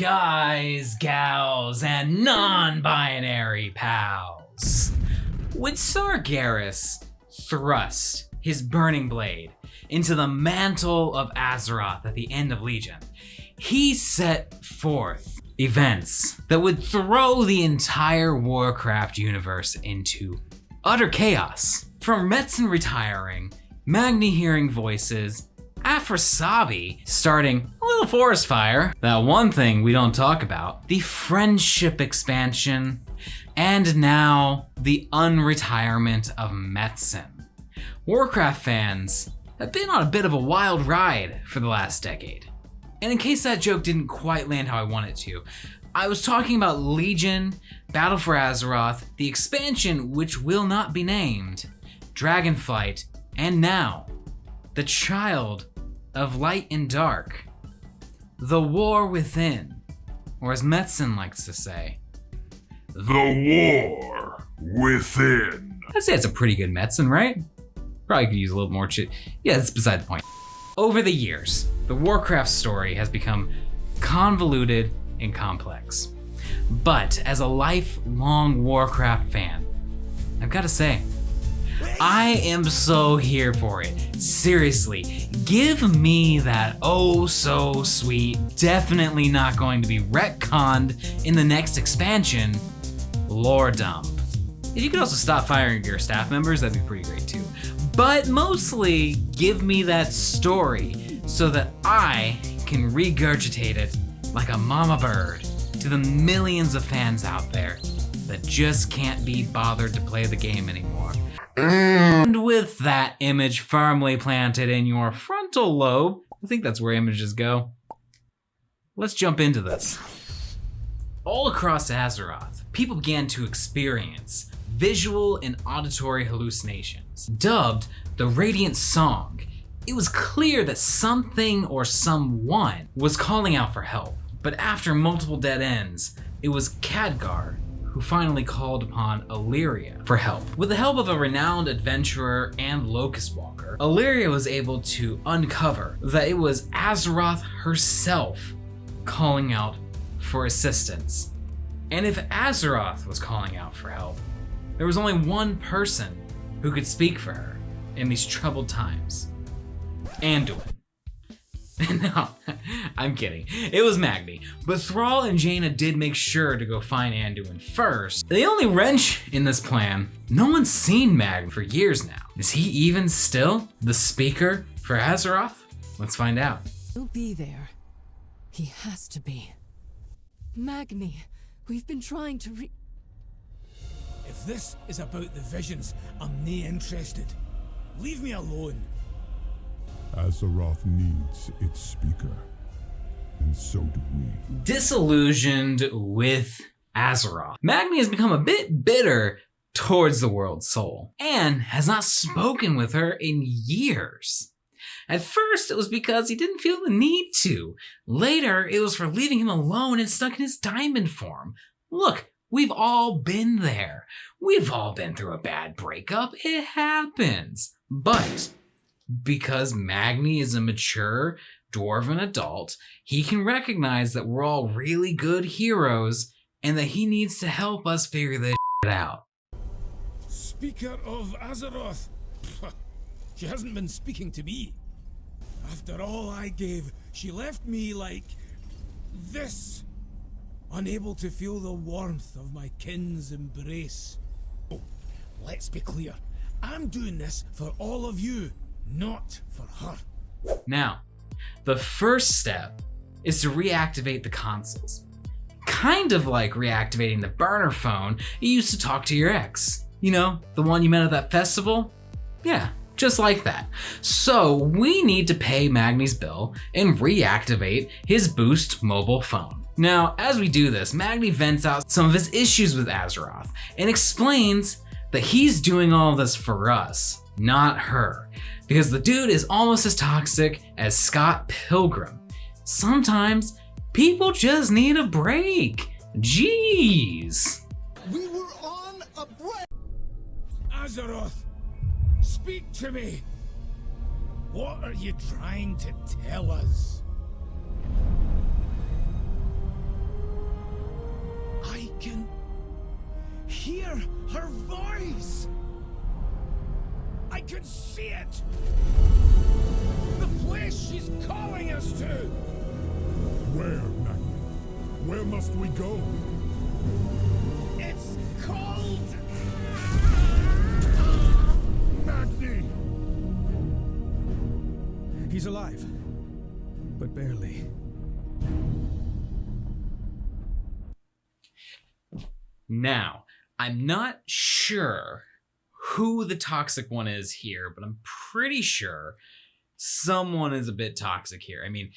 guys, gals, and non-binary pals. When Sargeras thrust his burning blade into the mantle of Azeroth at the end of Legion, he set forth events that would throw the entire Warcraft universe into utter chaos. From Metzen retiring, Magni hearing voices, Aphrosabi starting a little forest fire, that one thing we don't talk about, the friendship expansion, and now the unretirement of Metzen. Warcraft fans have been on a bit of a wild ride for the last decade. And in case that joke didn't quite land how I wanted to, I was talking about Legion, Battle for Azeroth, the expansion which will not be named, Dragonflight, and now, the child of light and dark, the war within, or as Metzen likes to say, the war within. I'd say it's a pretty good Metzen, right? Probably could use a little more Yeah, that's beside the point. Over the years, the Warcraft story has become convoluted and complex. But as a lifelong Warcraft fan, I've got to say, I am so here for it. Seriously, give me that oh so sweet, definitely not going to be retconned in the next expansion, lore dump. If you could also stop firing your staff members, that'd be pretty great too. But mostly, give me that story so that I can regurgitate it like a mama bird to the millions of fans out there that just can't be bothered to play the game anymore. And with that image firmly planted in your frontal lobe, I think that's where images go, let's jump into this. All across Azeroth, people began to experience visual and auditory hallucinations. Dubbed the Radiant Song, it was clear that something or someone was calling out for help. But after multiple dead ends, it was Khadgar who finally called upon Illyria for help. With the help of a renowned adventurer and Locust Walker, Illyria was able to uncover that it was Azeroth herself calling out for assistance. And if Azeroth was calling out for help, there was only one person who could speak for her in these troubled times. Anduin. No, I'm kidding. It was Magni. But Thrall and Jaina did make sure to go find Anduin first. The only wrench in this plan, no one's seen Magni for years now. Is he even still the speaker for Azeroth? Let's find out. He'll be there. He has to be. Magni, we've been trying to If this is about the visions, I'm nae interested. Leave me alone. Azeroth needs its speaker, and so do we. Disillusioned with Azeroth, Magni has become a bit bitter towards the world's soul, and has not spoken with her in years. At first, it was because he didn't feel the need to. Later, it was for leaving him alone and stuck in his diamond form. Look, we've all been there. We've all been through a bad breakup. It happens. But because Magni is a mature dwarven adult, he can recognize that we're all really good heroes and that he needs to help us figure this shit out. Speaker of Azeroth. She hasn't been speaking to me. After all I gave, she left me like this. Unable to feel the warmth of my kin's embrace. Oh, let's be clear. I'm doing this for all of you, not for her. Now, the first step is to reactivate the consoles. Kind of like reactivating the burner phone you used to talk to your ex. You know, the one you met at that festival? Yeah, just like that. So we need to pay Magni's bill and reactivate his Boost mobile phone. Now, as we do this, Magni vents out some of his issues with Azeroth and explains that he's doing all of this for us, not her, because the dude is almost as toxic as Scott Pilgrim. Sometimes people just need a break. Jeez. We were on a break. Azeroth, speak to me. What are you trying to tell us? hear her voice! I can see it! The place she's calling us to! Where, Magni? Where must we go? It's called... Magni! He's alive, but barely. Now, I'm not sure who the toxic one is here, but I'm pretty sure someone is a bit toxic here. I mean,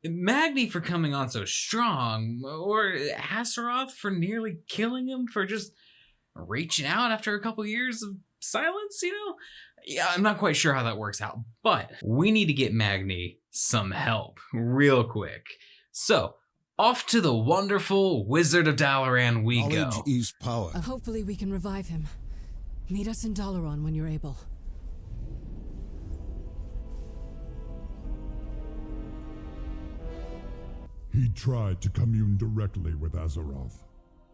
Magni for coming on so strong, or Azeroth for nearly killing him for just reaching out after a couple years of silence, you know? Yeah, I'm not quite sure how that works out, but we need to get Magni some help real quick. So, off to the wonderful Wizard of Dalaran we go. Knowledge is power. Hopefully we can revive him. Meet us in Dalaran when you're able. He tried to commune directly with Azeroth.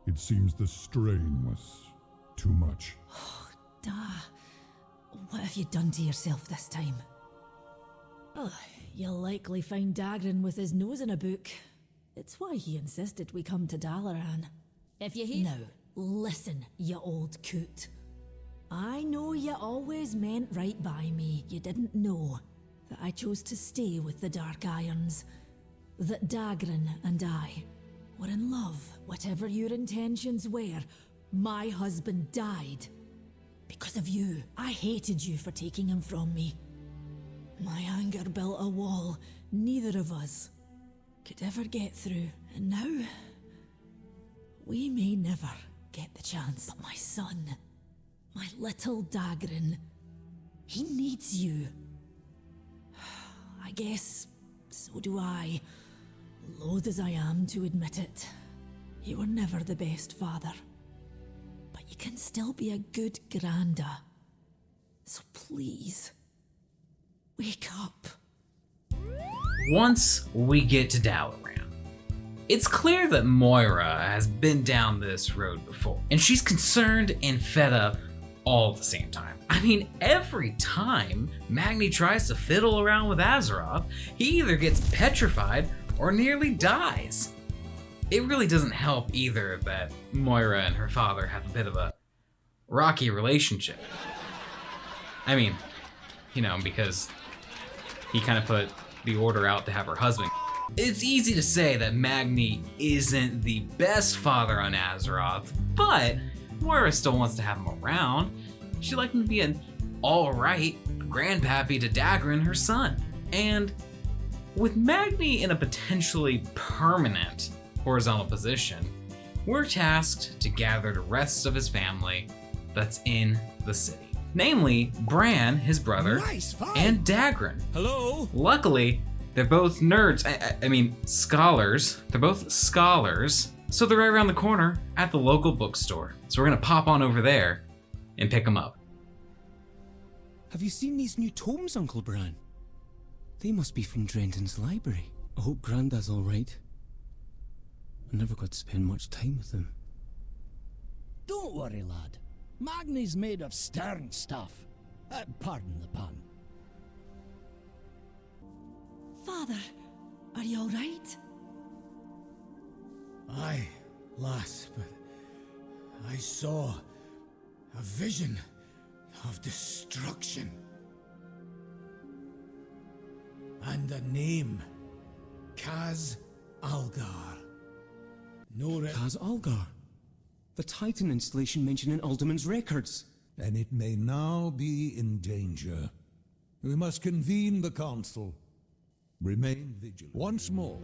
It seems the strain was too much. Duh. What have you done to yourself this time? Oh, you'll likely find Dalaran with his nose in a book. It's why he insisted we come to Dalaran. If you hear... Now, listen, you old coot. I know you always meant right by me. You didn't know that I chose to stay with the Dark Irons. That Dalaran and I were in love. Whatever your intentions were, my husband died. Because of you. I hated you for taking him from me. My anger built a wall neither of us could ever get through. And now, we may never get the chance. But my son, my little Dalaran, he needs you. I guess so do I. Loath as I am to admit it, you were never the best father. But you can still be a good granda. So please, wake up. Once we get to Dalaran, it's clear that Moira has been down this road before, and she's concerned and fed up all at the same time. I mean, every time Magni tries to fiddle around with Azeroth, he either gets petrified or nearly dies. It really doesn't help either that Moira and her father have a bit of a rocky relationship. I mean, you know, because he kind of put the order out to have her husband. It's easy to say that Magni isn't the best father on Azeroth, but Moira still wants to have him around. She'd like him to be an alright grandpappy to Dalaran, her son. And with Magni in a potentially permanent horizontal position, we're tasked to gather the rest of his family that's in the city. Namely, Bran, his brother, and Dalaran. Hello? Luckily, they're both nerds, I mean scholars. They're both scholars, so they're right around the corner at the local bookstore. So we're gonna pop on over there and pick them up. Have you seen these new tomes, Uncle Bran? They must be from Drenton's library. I hope Granda's all right. I never got to spend much time with him. Don't worry, lad. Magni's made of stern stuff. Pardon the pun. Father, are you all right? Aye, lass, but I saw a vision of destruction. And a name, Kaz Algar. Kaz Algar? The Titan installation mentioned in Alderman's records. And it may now be in danger. We must convene the council. Remain vigilant. Once more,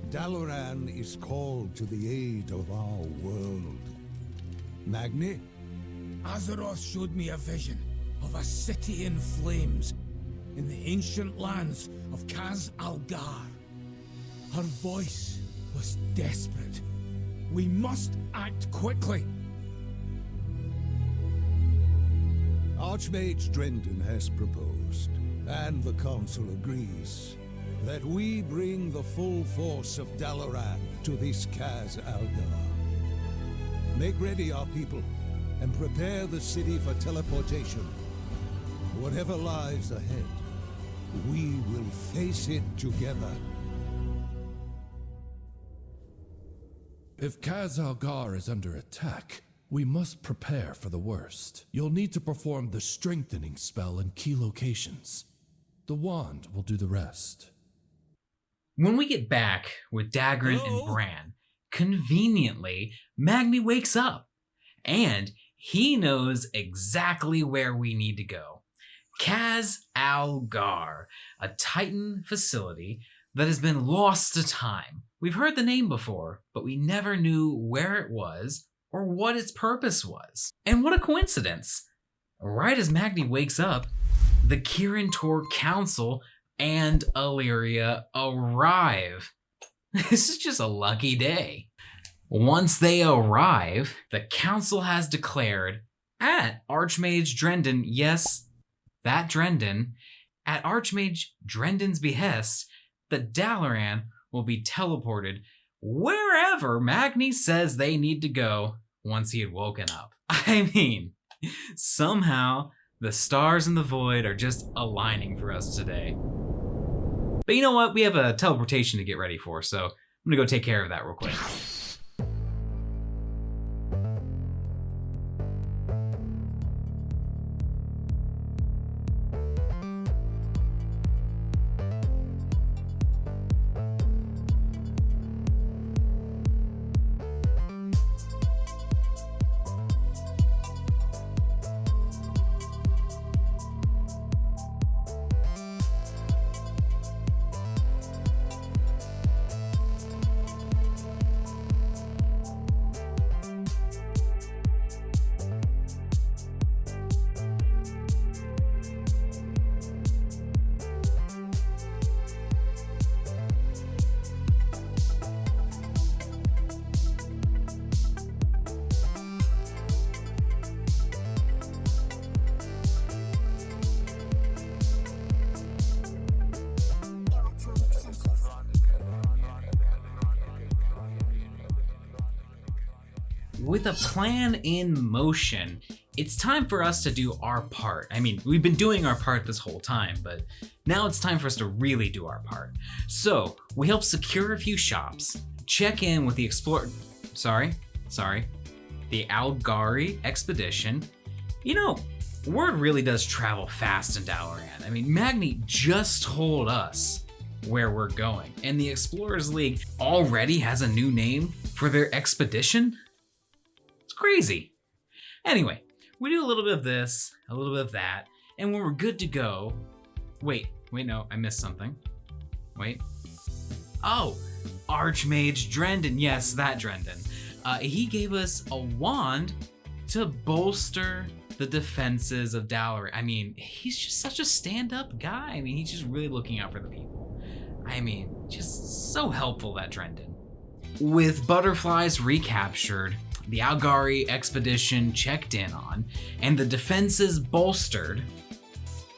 Dalaran is called to the aid of our world. Magni? Azeroth showed me a vision of a city in flames in the ancient lands of Kaz Algar. Her voice was desperate. We must act quickly. Archmage Drenton has proposed, and the council agrees, that we bring the full force of Dalaran to this Kaz Algar. Make ready, our people. and prepare the city for teleportation. Whatever lies ahead, we will face it together. If Kaz Algar is under attack, we must prepare for the worst. You'll need to perform the strengthening spell in key locations. The wand will do the rest. When we get back with Dagran and Bran, conveniently, Magni wakes up, and he knows exactly where we need to go. Kaz Algar, a Titan facility that has been lost to time. We've heard the name before, but we never knew where it was or what its purpose was. And what a coincidence! Right as Magni wakes up, the Kirin Tor Council and Illyria arrive. This is just a lucky day. Once they arrive, the council has declared at Archmage Drendon, yes, that Drendon, at Archmage Drendon's behest, that Dalaran will be teleported wherever Magni says they need to go once he had woken up. I mean, somehow the stars in the void are just aligning for us today. But you know what? We have a teleportation to get ready for, so I'm gonna go take care of that real quick. With a plan in motion, it's time for us to do our part. I mean, we've been doing our part this whole time, but now it's time for us to really do our part. So, we help secure a few shops, check in with the the Algari expedition. You know, word really does travel fast in Dalaran. I mean, Magni just told us where we're going, and the Explorers League already has a new name for their expedition? Crazy. Anyway, we do a little bit of this, a little bit of that, and when we're good to go, wait, no, I missed something. Wait. Oh, Archmage Drendon, yes, that Drendon. He gave us a wand to bolster the defenses of Dalaran. I mean, he's just such a stand-up guy. I mean, he's just really looking out for the people. I mean, just so helpful, that Drendon. With butterflies recaptured, the Algari expedition checked in on, and the defenses bolstered,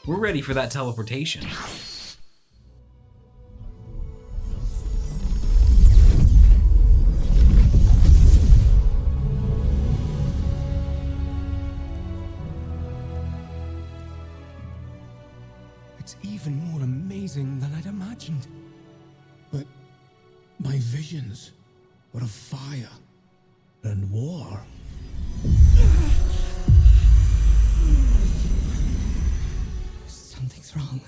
we're ready for that teleportation. It's even more amazing than I'd imagined. But my visions were of fire and war. Something's wrong.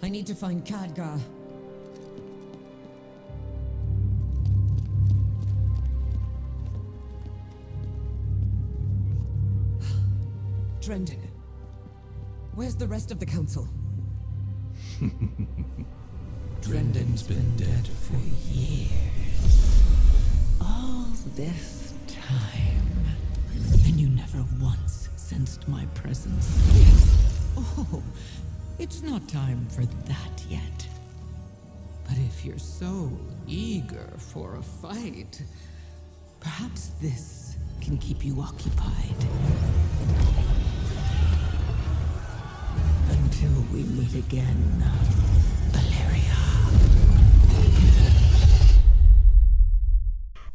I need to find Khadgar. Drendon. Where's the rest of the council? Drendon's been dead for years. All this time. And you never once sensed my presence. Oh, it's not time for that yet. But if you're so eager for a fight, perhaps this can keep you occupied. Until we meet again, Valeria.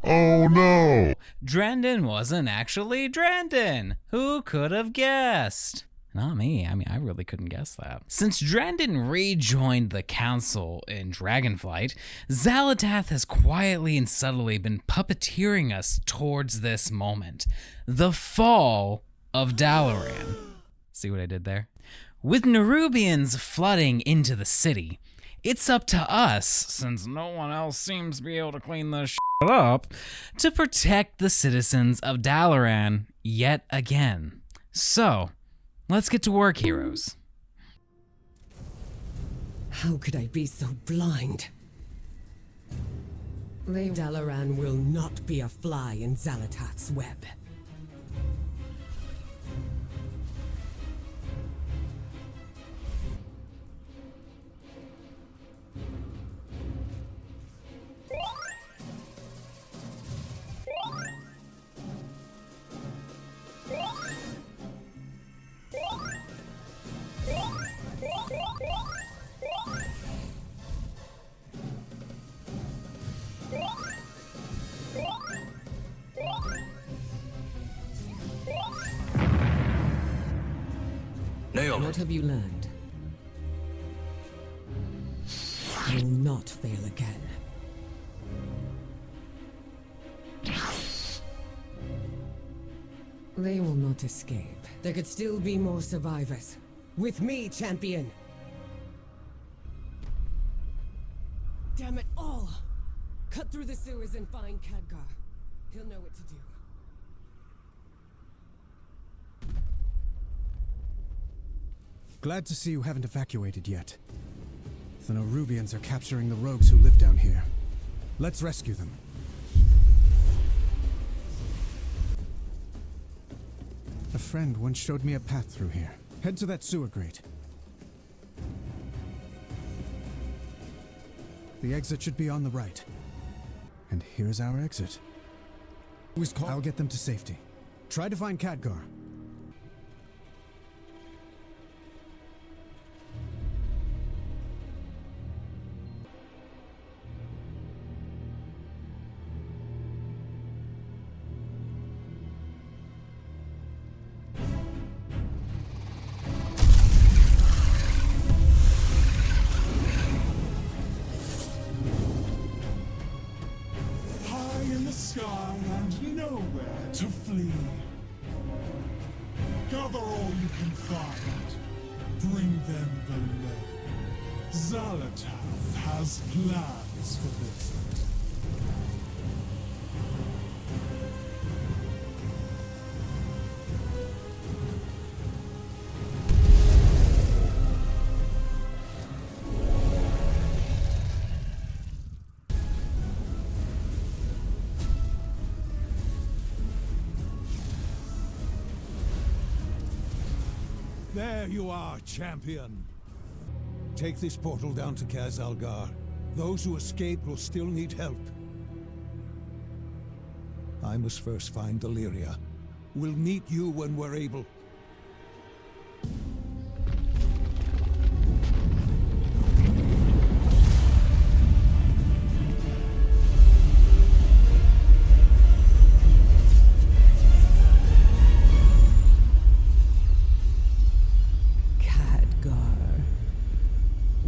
Oh no! Drandon wasn't actually Drandon. Who could have guessed? Not me. I mean, I really couldn't guess that. Since Drandon rejoined the council in Dragonflight, Xal'atath has quietly and subtly been puppeteering us towards this moment. The fall of Dalaran. See what I did there? With Nerubians flooding into the city, it's up to us, since no one else seems to be able to clean this shit up, to protect the citizens of Dalaran yet again. So, let's get to work, heroes. How could I be so blind? Dalaran will not be a fly in Xal'atath's web. What have you learned? You will not fail again. They will not escape. There could still be more survivors. With me, champion! Damn it all! Cut through the sewers and find Khadgar. He'll know what to do. Glad to see you haven't evacuated yet. The Nerubians are capturing the rogues who live down here. Let's rescue them. A friend once showed me a path through here. Head to that sewer grate. The exit should be on the right. And here's our exit. I'll get them to safety. Try to find Khadgar. And nowhere to flee. Gather all you can find. Bring them below. Xal'atath has plans for this. There you are, champion. Take this portal down to Khazalgar. Those who escape will still need help. I must first find Dalaran. We'll meet you when we're able.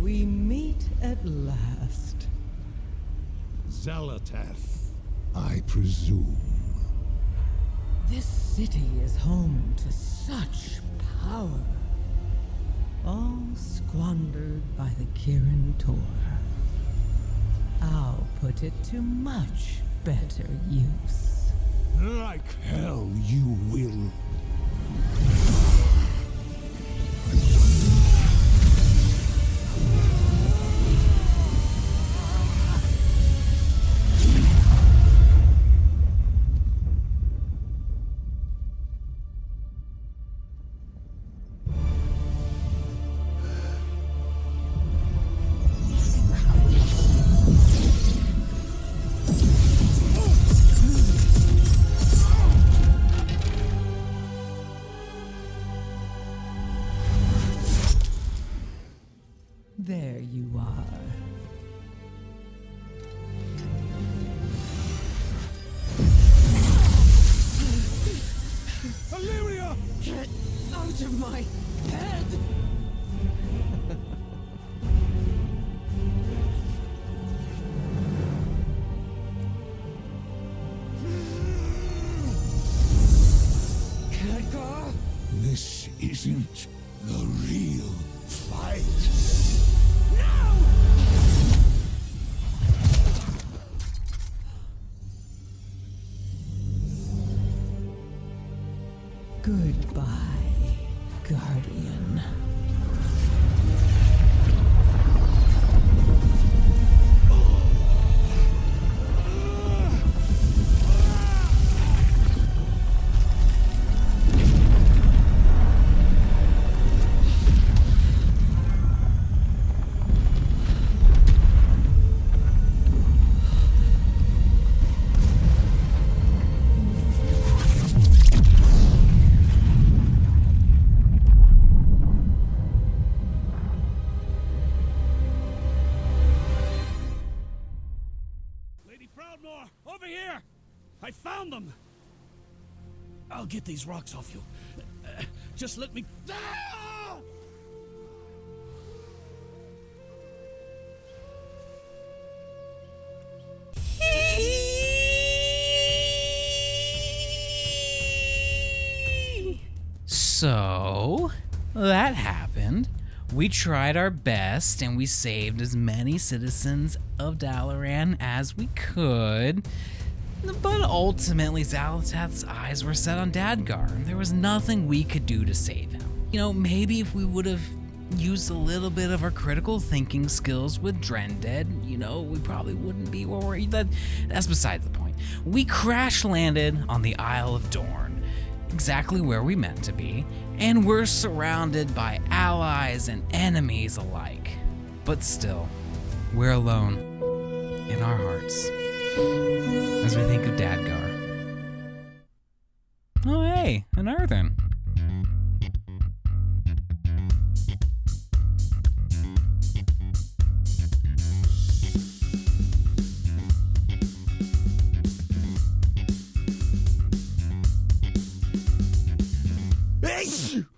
We meet at last. Xal'atath, I presume. This city is home to such power. All squandered by the Kirin Tor. I'll put it to much better use. Like hell you will. isn't the real fight. Goodbye, Guardian. Over here! I found them! I'll get these rocks off you. Just let me... Ah! So, that happened. We tried our best and we saved as many citizens of Dalaran as we could. But ultimately, Xal'atath's eyes were set on Dadgar. There was nothing we could do to save him. You know, maybe if we would have used a little bit of our critical thinking skills with Drended, you know, we probably wouldn't be where we're... That's beside the point. We crash landed on the Isle of Dorn, exactly where we meant to be, and we're surrounded by allies and enemies alike. But still, we're alone in our hearts as we think of Dadgar. Oh hey, an earthen.